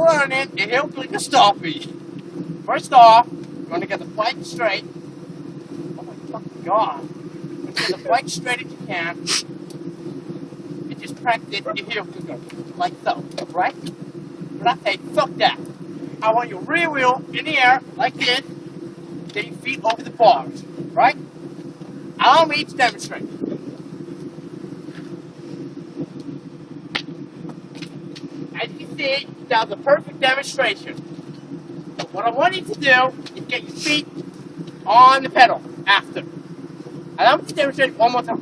learn it, and he'll click a stoppie. First off, you're going to get the flight straight. Oh my fucking god. Get the flight straight as you can. And just practice your heel clicker. Like so, right? But I say, fuck that. I want your rear wheel in the air, like this. Then your feet over the bars, right? Allow me to demonstrate. As you can see, that was a perfect demonstration. What I want you to do is get your feet on the pedal after. Allow me to demonstrate one more time.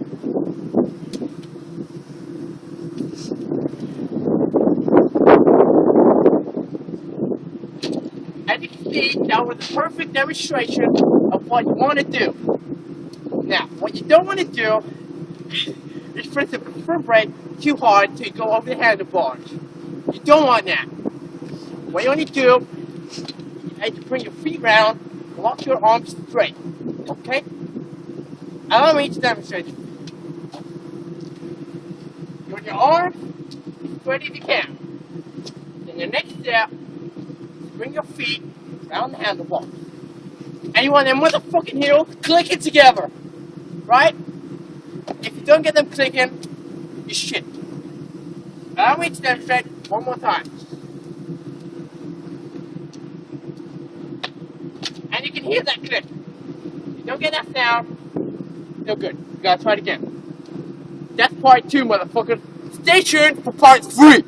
As you can see, that was a perfect demonstration of what you want to do. Now, what you don't want to do is press the front brake too hard till you go over the handlebars. You don't want that. What you want to do is to bring your feet round, walk your arms straight. Okay? Allow me to demonstrate. You want your arms as straight as you can. Then the next step, bring your feet around the handlebars. And you want them motherfucking heels clicking together. Right? If you don't get them clicking, you shit. Allow me to demonstrate one more time. And you can hear that click. If you don't get that sound, no good. You gotta try it again. That's part 2, motherfucker. Stay tuned for part 3.